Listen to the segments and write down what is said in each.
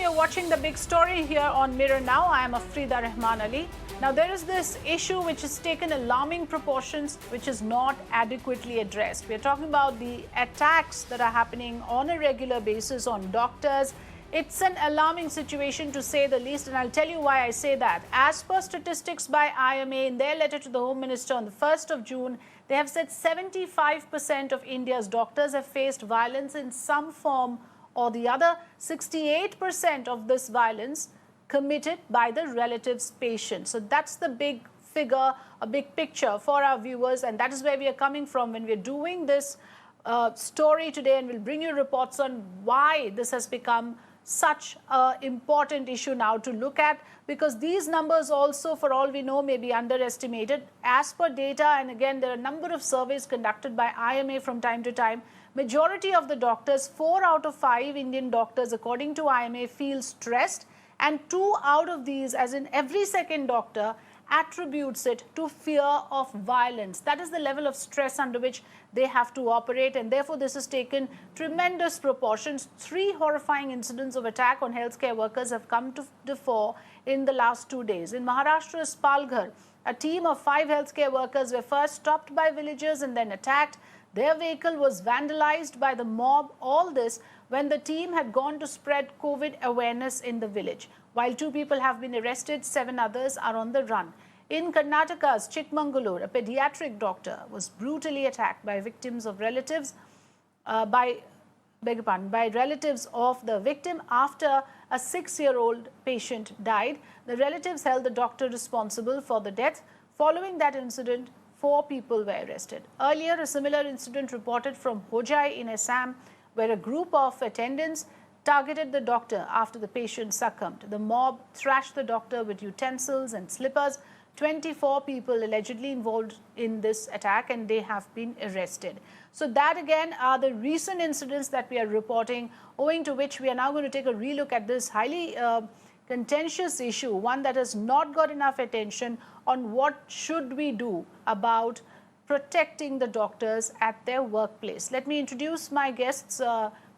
you're watching The Big Story here on Mirror Now. I am Afrida Rahman Ali. Now, there is this issue which has taken alarming proportions, which is not adequately addressed. We're talking about the attacks that are happening on a regular basis on doctors. It's an alarming situation, to say the least, and I'll tell you why I say that. As per statistics by IMA, in their letter to the Home Minister on the 1st of June, they have said 75% of India's doctors have faced violence in some form or the other. 68% of this violence committed by the relatives' patients. So that's the big figure, a big picture for our viewers, and that is where we are coming from when we're doing this story today, and we'll bring you reports on why this has become such an important issue now to look at, because these numbers also, for all we know, may be underestimated. As per data, and again, there are a number of surveys conducted by IMA from time to time, majority of the doctors, 4 out of 5 Indian doctors, according to IMA, feel stressed, and 2 out of these, as in every second doctor, attributes it to fear of violence. That is the level of stress under which they have to operate, and therefore this has taken tremendous proportions. 3 horrifying incidents of attack on healthcare workers have come to the fore in the last 2 days. In Maharashtra's Palghar, a team of 5 healthcare workers were first stopped by villagers and then attacked. Their vehicle was vandalized by the mob. All this when the team had gone to spread COVID awareness in the village. While 2 people have been arrested, 7 others are on the run. In Karnataka's Chikmagalur, a pediatric doctor was brutally attacked by victims of relatives by relatives of the victim after a 6-year-old patient died. The relatives held the doctor responsible for the death. Following that incident, 4 people were arrested. Earlier, a similar incident reported from Hojai in Assam, where a group of attendants targeted the doctor after the patient succumbed. The mob thrashed the doctor with utensils and slippers. 24 people allegedly involved in this attack, and they have been arrested. So that again are the recent incidents that we are reporting, owing to which we are now going to take a relook at this highly contentious issue, one that has not got enough attention, on what should we do about protecting the doctors at their workplace. Let me introduce my guests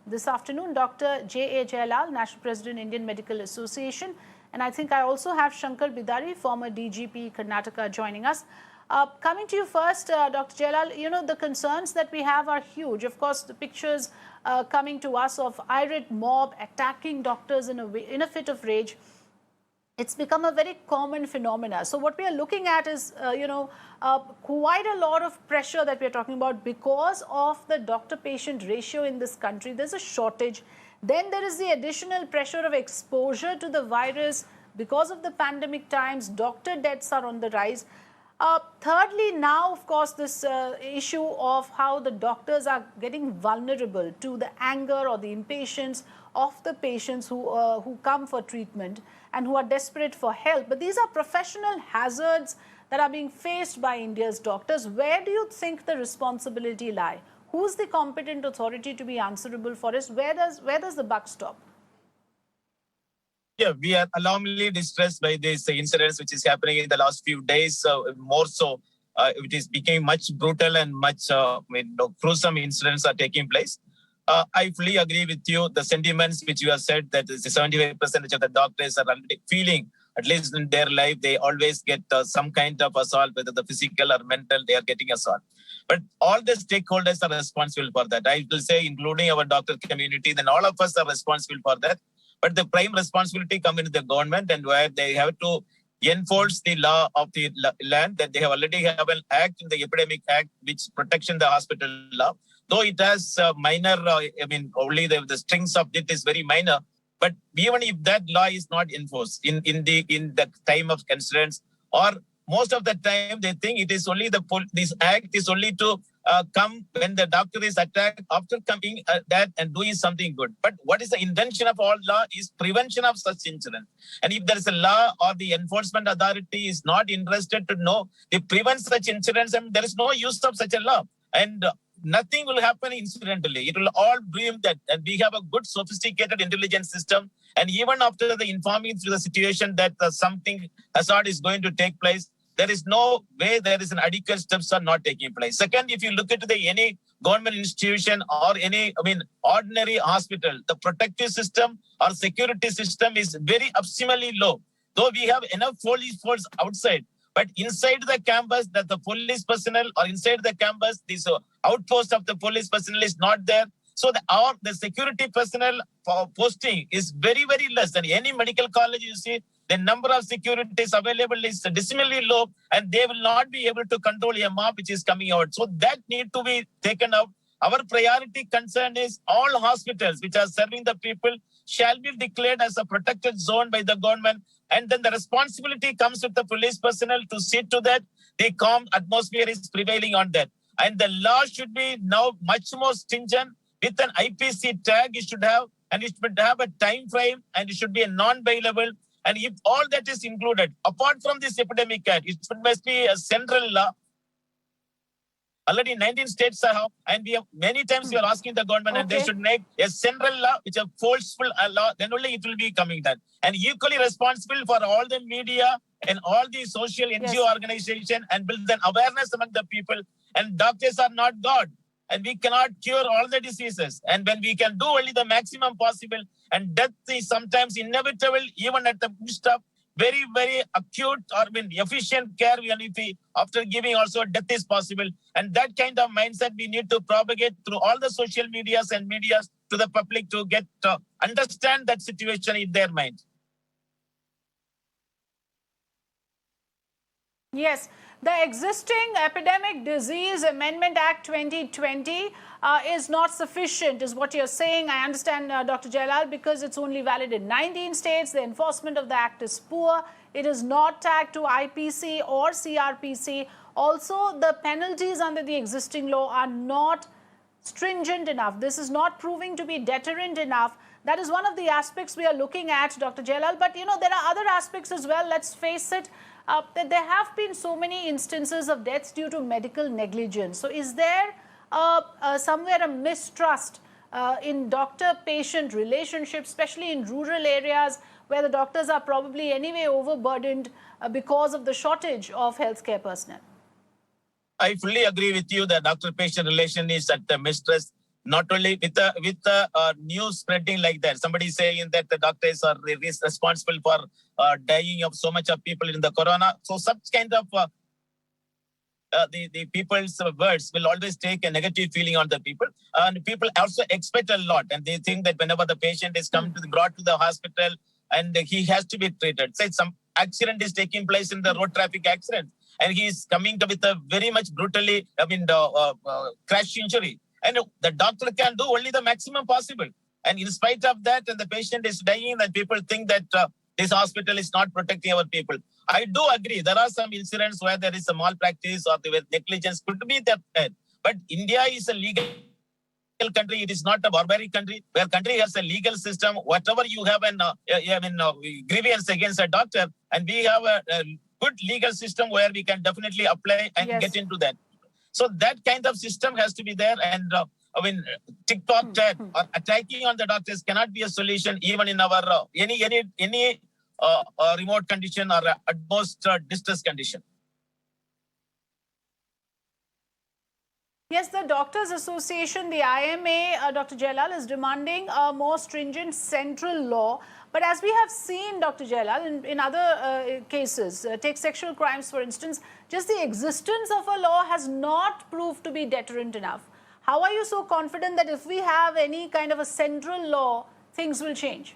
this afternoon. Dr. J.A. Jayalal, National President, Indian Medical Association. And I think I also have Shankar Bidari, former DGP Karnataka, joining us. Coming to you first, Dr. Jayalal, you know, the concerns that we have are huge. Of course, the pictures coming to us of irate mob attacking doctors in a fit of rage, it's become a very common phenomena. So what we are looking at is, quite a lot of pressure that we are talking about because of the doctor-patient ratio in this country. There's a shortage. Then there is the additional pressure of exposure to the virus because of the pandemic times. Doctor deaths are on the rise. Thirdly, now, of course, this issue of how the doctors are getting vulnerable to the anger or the impatience of the patients who come for treatment and who are desperate for help. But these are professional hazards that are being faced by India's doctors. Where do you think the responsibility lie? Who's the competent authority to be answerable for this? Where does the buck stop? Yeah, we are alarmingly distressed by this incidents which is happening in the last few days. More so, it is becoming much brutal and much gruesome incidents are taking place. I fully agree with you. The sentiments which you have said, that 75% of the doctors are feeling, at least in their life, they always get some kind of assault, whether the physical or mental, they are getting assault. But all the stakeholders are responsible for that. I will say, including our doctor community, then all of us are responsible for that. But the prime responsibility comes into the government, and where they have to enforce the law of the land, that they have already have an act in the Epidemic Act which protection the hospital law. Though it has minor, only the strings of it is very minor. But even if that law is not enforced in the time of concerns, or most of the time they think it is only this act is only to come when the doctor is attacked, after coming that and doing something good. But what is the intention of all law is prevention of such incidents. And if there is a law or the enforcement authority is not interested to know, they prevent such incidents, and there is no use of such a law. And nothing will happen incidentally. It will all dream that, and we have a good sophisticated intelligence system. And even after the informing through the situation that something hazard is going to take place, there is no way there is an adequate steps are not taking place. Second, if you look at any government institution or any, ordinary hospital, the protective system or security system is very abysmally low. Though we have enough police force outside, but inside the campus, that the police personnel or inside the campus, this outpost of the police personnel is not there. So the security personnel for posting is very, very less than any medical college. You see, the number of securities available is dismally low, and they will not be able to control a mob which is coming out. So that need to be taken out. Our priority concern is all hospitals which are serving the people shall be declared as a protected zone by the government. And then the responsibility comes with the police personnel to see to that the calm atmosphere is prevailing on that. And the law should be now much more stringent with an IPC tag. It should have, and it should have a time frame, and it should be a non-bailable. And if all that is included, apart from this epidemic act, it must be a central law. Already 19 states are, and we have many times we are asking the government, and they should make a central law, which is a forceful law, then only it will be coming done. And equally responsible for all the media and all the social NGO organization, and build an awareness among the people. And doctors are not God, and we cannot cure all the diseases. And when we can do only the maximum possible, and death is sometimes inevitable, even at the midst of very, very acute or efficient care, after giving also death is possible. And that kind of mindset we need to propagate through all the social medias and medias to the public to get understand that situation in their mind. Yes, the existing Epidemic Disease Amendment Act 2020 is not sufficient, is what you're saying. I understand, Dr. Jailal, because it's only valid in 19 states. The enforcement of the act is poor. It is not tagged to IPC or CRPC. Also, the penalties under the existing law are not stringent enough. This is not proving to be deterrent enough. That is one of the aspects we are looking at, Dr. Jailal. But, there are other aspects as well. Let's face it. There have been so many instances of deaths due to medical negligence. So is there somewhere a mistrust in doctor-patient relationship, especially in rural areas where the doctors are probably anyway overburdened because of the shortage of healthcare personnel? I fully agree with you that doctor-patient relation is at the mistrust. Not only with the news spreading like that, somebody saying that the doctors are responsible for dying of so much of people in the corona. So such kind of the people's words will always take a negative feeling on the people. And people also expect a lot, and they think that whenever the patient is brought to the hospital and he has to be treated. Say some accident is taking place in the road traffic accident, and he is coming with a very much brutally, crash injury. And the doctor can do only the maximum possible. And in spite of that, and the patient is dying, and people think that this hospital is not protecting our people. I do agree. There are some incidents where there is a malpractice or the negligence could be there. But India is a legal country. It is not a barbaric country. Where country has a legal system. Whatever you have grievance against a doctor, and we have a good legal system where we can definitely apply and get into that. So that kind of system has to be there. And TikTok chat or attacking on the doctors cannot be a solution, even in our any remote condition or at most distress condition. Yes, the Doctors Association, the IMA, Dr. Jailal, is demanding a more stringent central law. But as we have seen, Dr. Jailal, in other cases, take sexual crimes, for instance, just the existence of a law has not proved to be deterrent enough. How are you so confident that if we have any kind of a central law, things will change?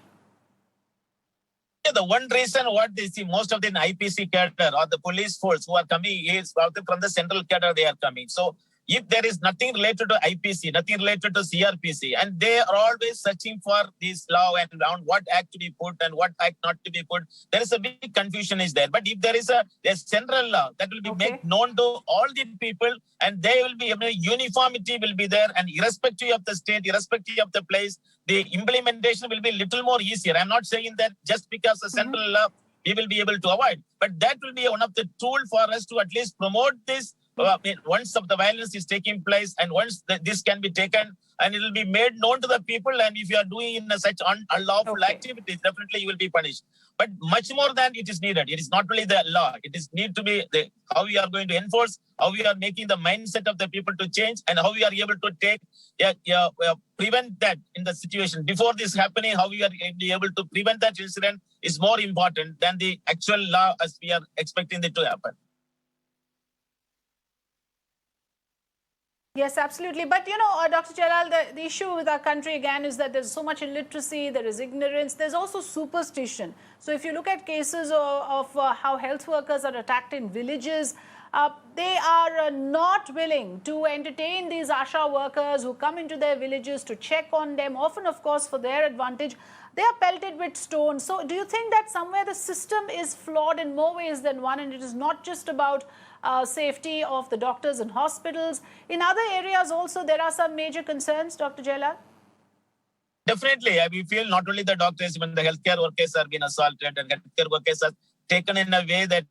Yeah, the one reason what they see, most of the IPC cadre or the police force who are coming is from the central cadre they are coming. So if there is nothing related to IPC, nothing related to CRPC, and they are always searching for this law and around what act to be put and what act not to be put, there is a big confusion is there. But if there is a central law that will be made known to all the people, and they will be, uniformity will be there, and irrespective of the state, irrespective of the place, the implementation will be little more easier. I'm not saying that just because the central law we will be able to avoid, but that will be one of the tools for us to at least promote this once the violence is taking place and once this can be taken and it will be made known to the people, and if you are doing in such unlawful activities, definitely you will be punished. But much more than it is needed. It is not only the law. It is need to be how we are going to enforce, how we are making the mindset of the people to change, and how we are able to take prevent that in the situation before this happening. How we are able to prevent that incident is more important than the actual law as we are expecting it to happen. Yes, absolutely. But, Dr. Jalal, the issue with our country, again, is that there's so much illiteracy, there is ignorance, there's also superstition. So if you look at cases of how health workers are attacked in villages, they are not willing to entertain these ASHA workers who come into their villages to check on them, often, of course, for their advantage. They are pelted with stones. So do you think that somewhere the system is flawed in more ways than one, and it is not just about safety of the doctors and hospitals? In other areas also, there are some major concerns, Dr. Jalal? Definitely. We feel not only the doctors, even the healthcare workers are being assaulted, and healthcare workers are taken in a way that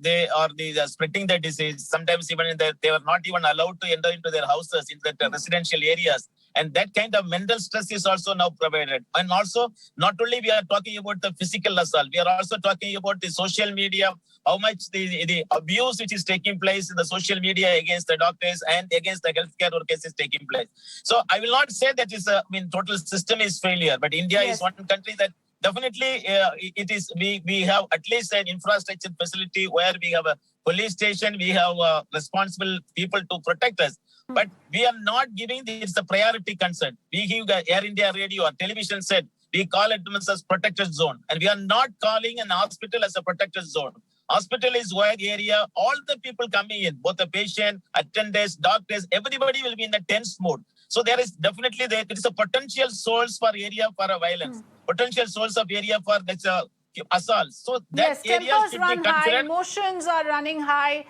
they are spreading the disease. Sometimes even they were not even allowed to enter into their houses, in the residential areas. And that kind of mental stress is also now provided. And also, not only we are talking about the physical assault, we are also talking about the social media, how much the abuse which is taking place in the social media against the doctors and against the healthcare workers is taking place. So I will not say that total system is failure, but India is one country that definitely it is. We have at least an infrastructure facility where we have a police station, we have responsible people to protect us. But we are not giving this a priority concern. We give the Air India radio or television set, we call it as protected zone. And we are not calling an hospital as a protected zone. Hospital is wide area, all the people coming in, both the patient, attendants, doctors, everybody will be in a tense mode. So there is definitely, there is a potential source for area for a violence, potential source of area for assault. So that yes, area tempers should run be considered. high, emotions are running high.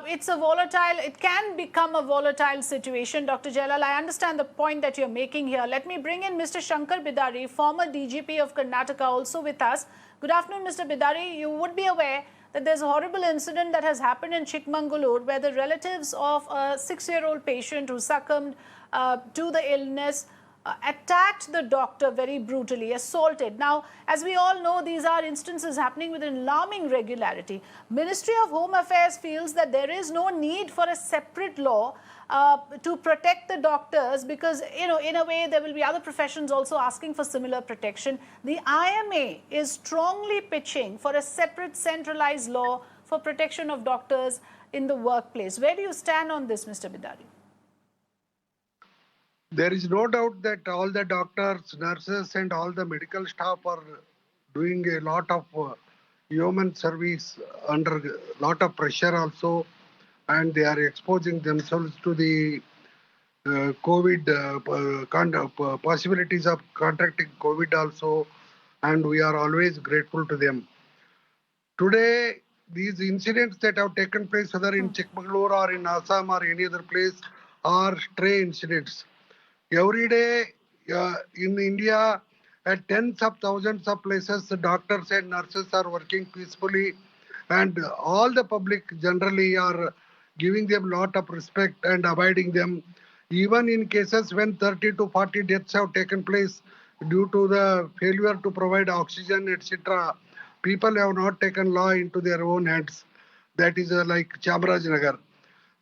It's a volatile, it can become a volatile situation. Dr. Jalal, I understand the point that you're making here. Let me bring in Mr. Shankar Bidari, former DGP of Karnataka, also with us. Good afternoon, Mr. Bidari. You would be aware that there's a horrible incident that has happened in Chikmagalur where the relatives of a 6-year-old patient who succumbed to the illness attacked the doctor very brutally, assaulted. Now, as we all know, these are instances happening with alarming regularity. Ministry of Home Affairs feels that there is no need for a separate law to protect the doctors because, in a way, there will be other professions also asking for similar protection. The IMA is strongly pitching for a separate centralized law for protection of doctors in the workplace. Where do you stand on this, Mr. Bidari? There is no doubt that all the doctors, nurses and all the medical staff are doing a lot of human service under a lot of pressure also, and they are exposing themselves to the COVID possibilities of contracting COVID also, and we are always grateful to them. Today, these incidents that have taken place whether in Chikmagalur or in Assam or any other place are stray incidents. Every day in India, at tens of thousands of places, the doctors and nurses are working peacefully, and all the public generally are giving them a lot of respect and abiding them. Even in cases when 30 to 40 deaths have taken place due to the failure to provide oxygen, etc., people have not taken law into their own hands. That is like Chamarajnagar.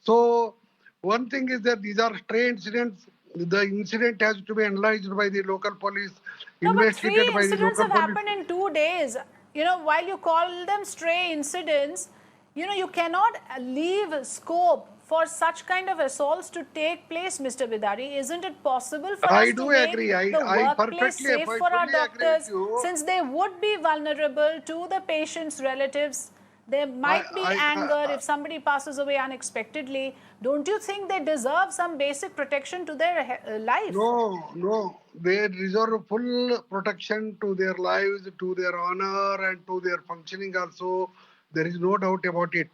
So one thing is that these are stray incidents. The incident has to be analyzed by the local police, investigated by the local police. No, but 3 incidents have happened in 2 days. While you call them stray incidents, you cannot leave scope for such kind of assaults to take place, Mr. Bidari. Isn't it possible for us to make the workplace safe for our doctors, since they would be vulnerable to the patient's relatives? There might be anger if somebody passes away unexpectedly. Don't you think they deserve some basic protection to their life? No. They deserve full protection to their lives, to their honor and to their functioning also. There is no doubt about it.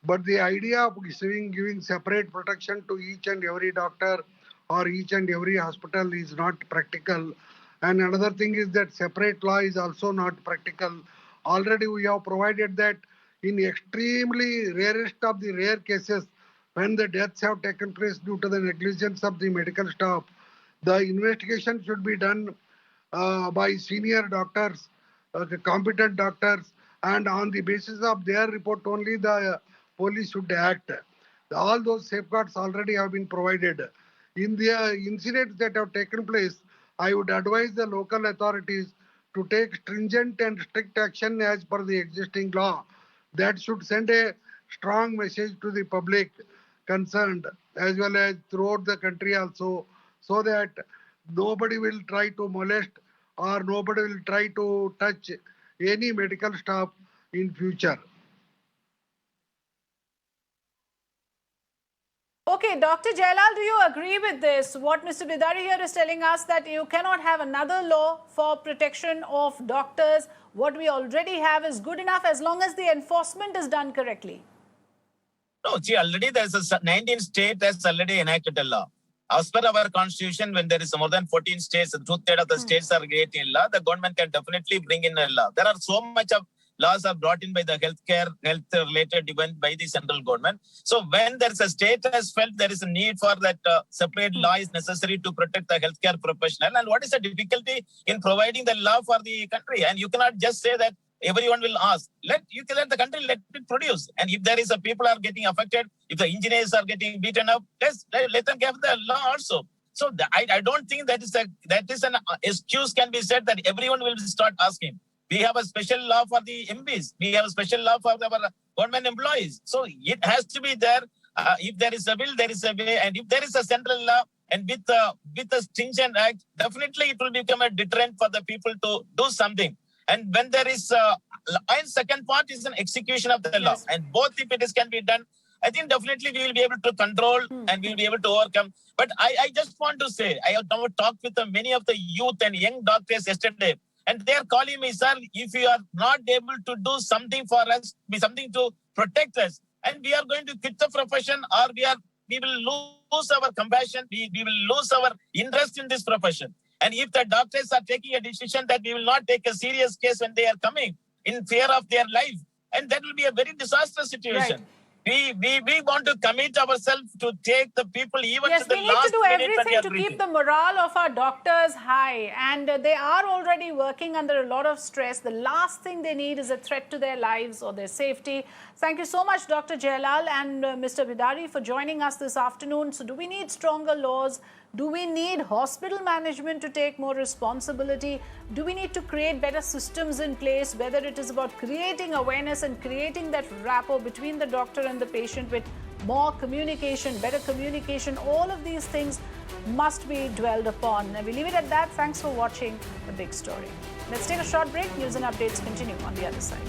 But the idea of giving separate protection to each and every doctor or each and every hospital is not practical. And another thing is that separate law is also not practical. Already we have provided that in extremely rarest of the rare cases, when the deaths have taken place due to the negligence of the medical staff, the investigation should be done by senior doctors, competent doctors, and on the basis of their report only the police should act. All those safeguards already have been provided. In the incidents that have taken place, I would advise the local authorities to take stringent and strict action as per the existing law. That should send a strong message to the public concerned as well as throughout the country also, so that nobody will try to molest or nobody will try to touch any medical staff in future. Okay, Dr. Jailal, do you agree with this? What Mr. Bidari here is telling us, that you cannot have another law for protection of doctors. What we already have is good enough as long as the enforcement is done correctly. No, see, already there's 19 states has already enacted a law. As per our constitution, when there is more than 14 states, 2/3 of the states are creating a law, the government can definitely bring in a law. There are so much of laws are brought in by the health-related event by the central government. So when there's a state has felt there is a need for that separate law is necessary to protect the healthcare professional. And what is the difficulty in providing the law for the country? And you cannot just say that everyone will ask. Let the country let it produce. And if there is a people are getting affected, if the engineers are getting beaten up, let them give the law also. So I don't think that is an excuse can be said that everyone will start asking. We have a special law for the MPs. We have a special law for our government employees. So it has to be there. If there is a will, there is a way. And if there is a central law and with a stringent act, definitely it will become a deterrent for the people to do something. And when there is and second part is an execution of the law. And both if it can be done, I think definitely we will be able to control and we will be able to overcome. But I just want to say, I have talked with many of the youth and young doctors yesterday. And they are calling me, sir, if you are not able to do something for us, something to protect us, and we are going to quit the profession, or we will lose our compassion, we will lose our interest in this profession. And if the doctors are taking a decision that we will not take a serious case when they are coming in fear of their life, and that will be a very disastrous situation. Right. We want to commit ourselves to take the people even to the last minute. Yes, we need to do everything to keep the morale of our doctors high. And they are already working under a lot of stress. The last thing they need is a threat to their lives or their safety. Thank you so much, Dr. Jailal and Mr. Bidari, for joining us this afternoon. So do we need stronger laws? Do we need hospital management to take more responsibility? Do we need to create better systems in place, whether it is about creating awareness and creating that rapport between the doctor and the patient with more communication, better communication? All of these things must be dwelled upon. And we leave it at that. Thanks for watching The Big Story. Let's take a short break. News and updates continue on the other side.